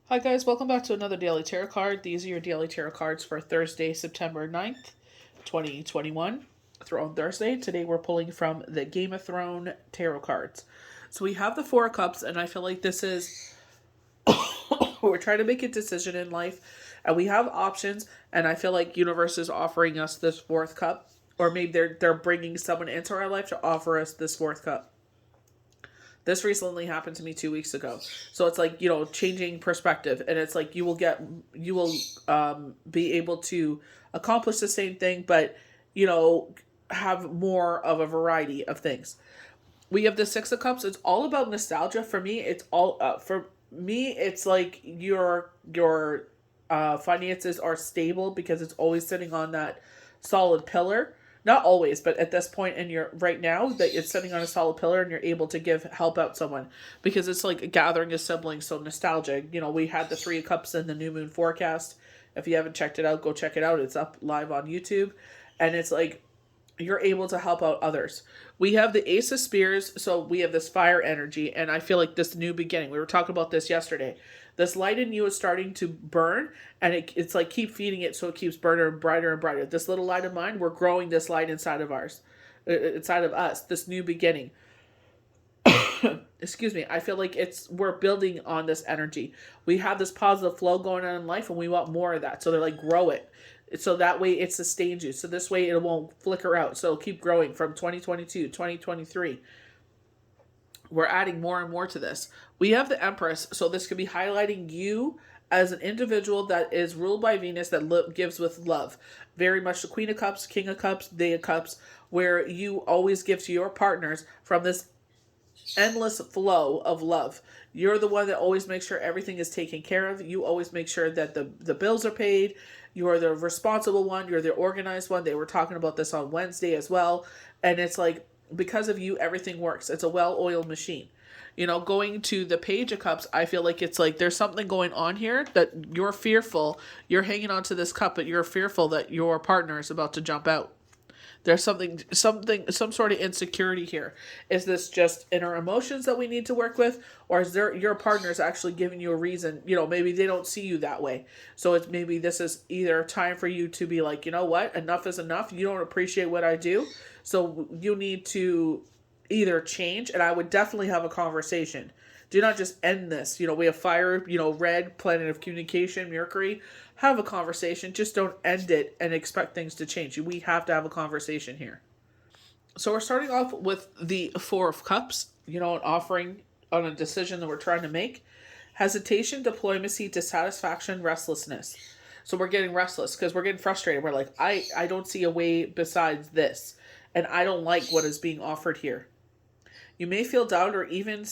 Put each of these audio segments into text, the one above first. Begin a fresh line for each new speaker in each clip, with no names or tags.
Hi guys, welcome back to another Daily Tarot card. These are your Daily Tarot cards for Thursday, September 9th, 2021. Throne Thursday. Today we're pulling from the Game of Thrones Tarot cards. So we have the Four of Cups, and I feel like this is we're trying to make a decision in life, and we have options, and I feel like universe is offering us this fourth cup, or maybe they're bringing someone into our life to offer us this fourth cup. This recently happened to me 2 weeks ago. So it's like, changing perspective. And it's like you will be able to accomplish the same thing, but, you know, have more of a variety of things. We have the Six of Cups. It's all about nostalgia. For me, it's like your finances are stable because it's always sitting on that solid pillar. Not always, but at this point in your right now, that it's sitting on a solid pillar and you're able to help out someone, because it's like gathering a sibling. So nostalgic. We had the Three of Cups in the new moon forecast. If you haven't checked it out, go check it out. It's up live on YouTube, and it's like you're able to help out others. We have the Ace of Spears, so we have this fire energy, and I feel like this new beginning. We were talking about this yesterday. This light in you is starting to burn, and it's like keep feeding it so it keeps burning brighter and brighter. This little light of mine, we're growing this light inside of inside of us, this new beginning. Excuse me. I feel like we're building on this energy. We have this positive flow going on in life, and we want more of that. So they're like, grow it, so that way it sustains you, so this way it won't flicker out, so it'll keep growing from 2022, 2023. We're adding more and more to this. We have the Empress, so this could be highlighting you as an individual that is ruled by Venus, that gives with love. Very much the Queen of Cups, King of Cups, Day of Cups, where you always give to your partners from this endless flow of love. You're the one that always makes sure everything is taken care of. You always make sure that the bills are paid. You're the responsible one. You're the organized one. They were talking about this on Wednesday as well. And it's like, because of you, everything works. It's a well-oiled machine. Going to the Page of Cups, I feel like it's like there's something going on here that you're fearful. You're hanging on to this cup, but you're fearful that your partner is about to jump out. There's some sort of insecurity here. Is this just inner emotions that we need to work with, or is there your partner's actually giving you a reason? Maybe they don't see you that way. So it's maybe this is either time for you to be like, you know what, enough is enough. You don't appreciate what I do, so you need to either change. And I would definitely have a conversation. Do not just end this. We have fire, red, planet of communication, Mercury. Have a conversation. Just don't end it and expect things to change. We have to have a conversation here. So we're starting off with the Four of Cups, an offering on a decision that we're trying to make. Hesitation, diplomacy, dissatisfaction, restlessness. So we're getting restless because we're getting frustrated. We're like, I don't see a way besides this. And I don't like what is being offered here. You may feel doubt or even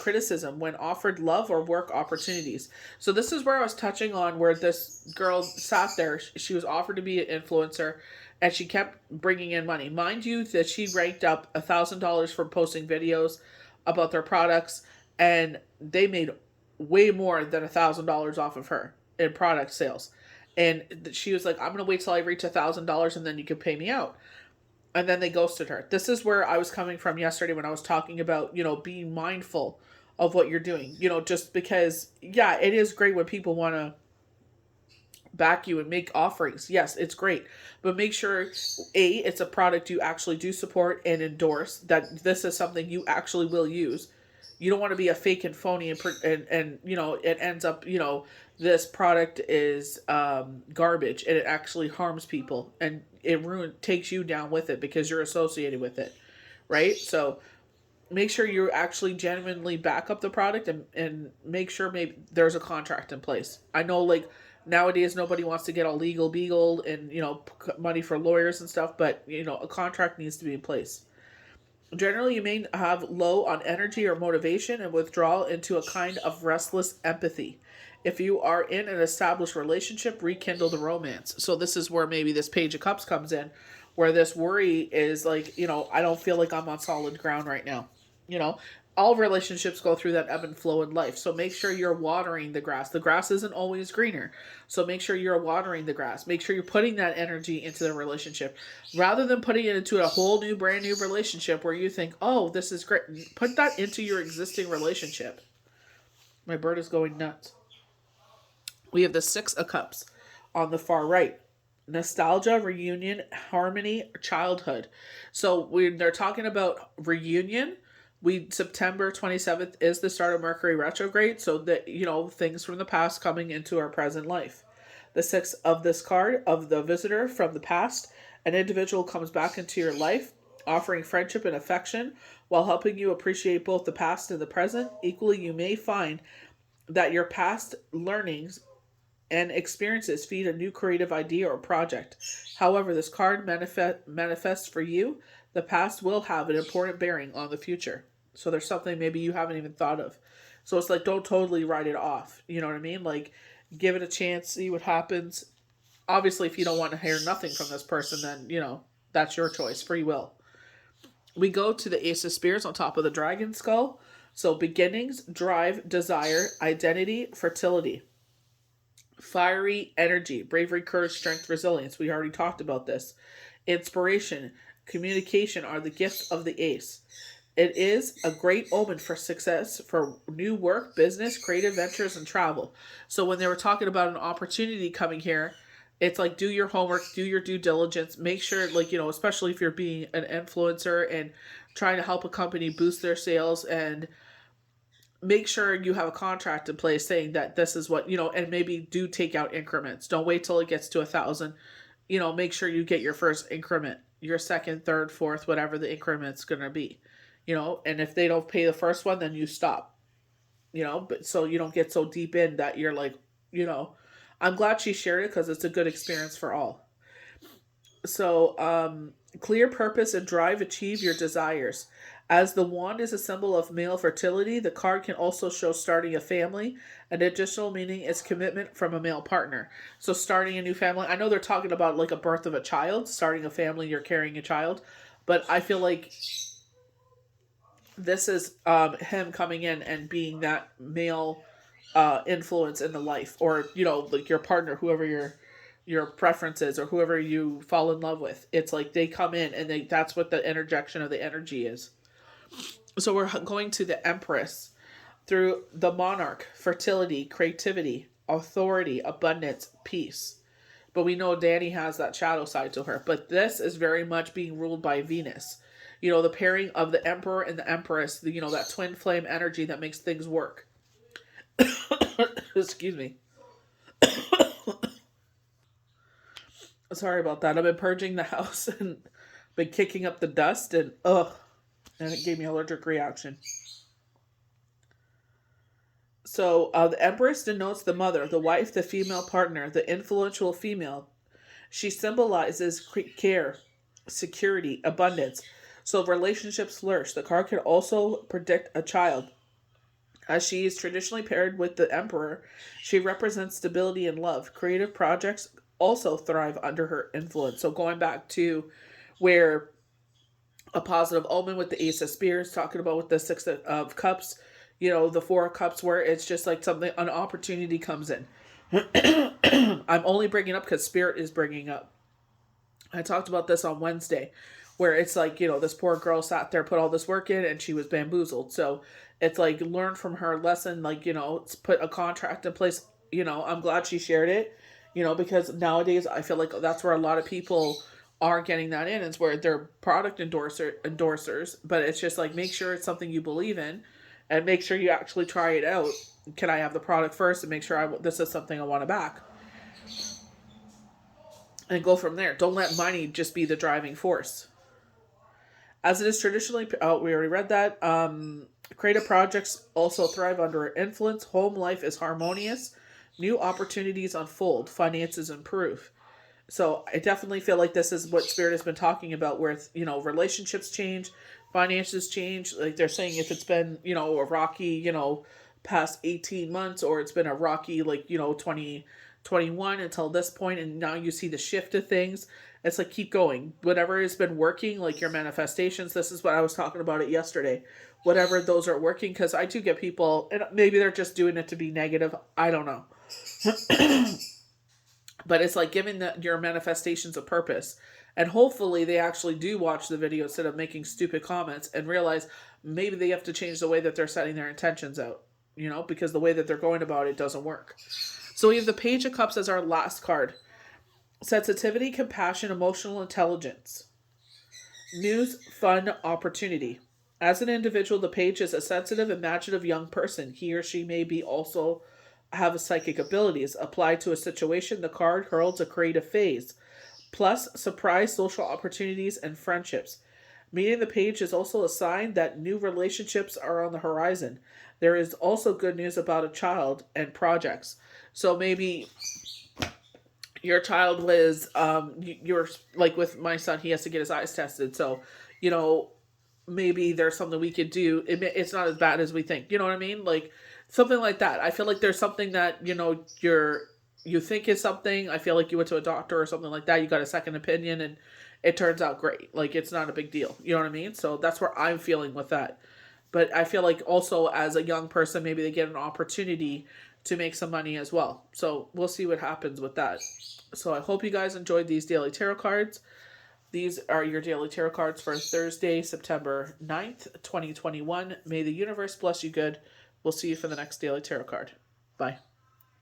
criticism when offered love or work opportunities. So this is where I was touching on, where this girl sat there. She was offered to be an influencer, and she kept bringing in money. Mind you, that she ranked up $1,000 for posting videos about their products, and they made way more than $1,000 off of her in product sales. And she was like, "I'm gonna wait till I reach $1,000, and then you can pay me out." And then they ghosted her. This is where I was coming from yesterday when I was talking about, being mindful of what you're doing. Just because, yeah, it is great when people want to back you and make offerings. Yes, it's great. But make sure, it's a product you actually do support and endorse, that this is something you actually will use. You don't want to be a fake and phony, and it ends up, this product is garbage, and it actually harms people, and it takes you down with it because you're associated with it, right? So make sure you actually genuinely back up the product, and make sure maybe there's a contract in place. I know, like, nowadays nobody wants to get all legal beagled and money for lawyers and stuff, but a contract needs to be in place. Generally, you may have low on energy or motivation and withdrawal into a kind of restless empathy. If you are in an established relationship, rekindle the romance. So this is where maybe this Page of Cups comes in, where this worry is like, I don't feel like I'm on solid ground right now. All relationships go through that ebb and flow in life. So make sure you're watering the grass. The grass isn't always greener. So make sure you're watering the grass. Make sure you're putting that energy into the relationship, rather than putting it into a whole new, brand new relationship where you think, oh, this is great. Put that into your existing relationship. My bird is going nuts. We have the Six of Cups on the far right. Nostalgia, reunion, harmony, childhood. So when they're talking about reunion, September 27th is the start of Mercury retrograde, so that things from the past coming into our present life. The six of this card of the visitor from the past, an individual comes back into your life, offering friendship and affection while helping you appreciate both the past and the present. Equally, you may find that your past learnings and experiences feed a new creative idea or project. However, this card manifests for you. The past will have an important bearing on the future. So there's something maybe you haven't even thought of. So it's like, don't totally write it off. You know what I mean? Like, give it a chance, see what happens. Obviously, if you don't want to hear nothing from this person, then, that's your choice, free will. We go to the Ace of Spears on top of the dragon skull. So beginnings, drive, desire, identity, fertility. Fiery energy, bravery, courage, strength, resilience. We already talked about this. Inspiration, communication are the gifts of the ace. It is a great omen for success for new work, business, creative ventures, and travel. So when they were talking about an opportunity coming here, it's like, do your homework, do your due diligence, make sure, like, especially if you're being an influencer and trying to help a company boost their sales, and make sure you have a contract in place saying that this is what, and maybe do take out increments. Don't wait till it gets to 1,000. Make sure you get your first increment, your second, third, fourth, whatever the increment's going to be, and if they don't pay the first one, then you stop, but so you don't get so deep in that you're like, I'm glad she shared it because it's a good experience for all. So, clear purpose and drive, achieve your desires. As the wand is a symbol of male fertility, the card can also show starting a family. An additional meaning is commitment from a male partner. So starting a new family, I know they're talking about like a birth of a child, starting a family, you're carrying a child, but I feel like this is him coming in and being that male influence in the life, or like your partner, whoever your preference is, or whoever you fall in love with. It's like they come in and that's what the interjection of the energy is. So we're going to the Empress through the Monarch, fertility, creativity, authority, abundance, peace. But we know Danny has that shadow side to her. But this is very much being ruled by Venus. The pairing of the Emperor and the Empress, that twin flame energy that makes things work. Excuse me. Sorry about that. I've been purging the house and been kicking up the dust, and and it gave me an allergic reaction. So the Empress denotes the mother, the wife, the female partner, the influential female. She symbolizes care, security, abundance. So relationships flourish. The card can also predict a child. As she is traditionally paired with the Emperor, she represents stability and love. Creative projects also thrive under her influence. So going back to where a positive omen with the Ace of Spears, talking about with the Six of Cups, the Four of Cups, where it's just like something, an opportunity comes in. I'm only bringing up because Spirit is bringing up. I talked about this on Wednesday, where it's like, this poor girl sat there, put all this work in, and she was bamboozled. So it's like, learn from her lesson, like, put a contract in place. I'm glad she shared it, because nowadays I feel like that's where a lot of people are getting that in. It's where they're product endorsers, but it's just like, make sure it's something you believe in, and make sure you actually try it out. Can I have the product first and make sure this is something I want to back? And go from there. Don't let money just be the driving force. As it is traditionally, we already read that. Creative projects also thrive under influence. Home life is harmonious. New opportunities unfold. Finances improve. So I definitely feel like this is what Spirit has been talking about, where, relationships change, finances change. Like they're saying, if it's been, a rocky, past 18 months, or it's been a rocky, 2021 until this point, and now you see the shift of things. It's like, keep going. Whatever has been working, like your manifestations, this is what I was talking about it yesterday. Whatever those are working, because I do get people, and maybe they're just doing it to be negative. I don't know. But it's like giving your manifestations a purpose. And hopefully they actually do watch the video instead of making stupid comments and realize maybe they have to change the way that they're setting their intentions out, because the way that they're going about it doesn't work. So we have the Page of Cups as our last card. Sensitivity, compassion, emotional intelligence. News, fun, opportunity. As an individual, the page is a sensitive, imaginative young person. He or she may be also have psychic abilities. Applied to a situation, the card heralds a creative phase. Plus, surprise social opportunities and friendships. Meeting the page is also a sign that new relationships are on the horizon. There is also good news about a child and projects. So maybe your child was you're like with my son, he has to get his eyes tested, so you know maybe there's something we could do. It's not as bad as we think, you know what I mean, like something like that. I feel like there's something that you think is something. I feel like you went to a doctor or something like that, you got a second opinion, and it turns out great. Like it's not a big deal, you know what I mean? So that's where I'm feeling with that. But I feel like also as a young person, maybe they get an opportunity to make some money as well. So we'll see what happens with that. So I hope you guys enjoyed these daily tarot cards. These are your daily tarot cards for Thursday, September 9th, 2021. May the universe bless you good. We'll see you for the next daily tarot card. Bye.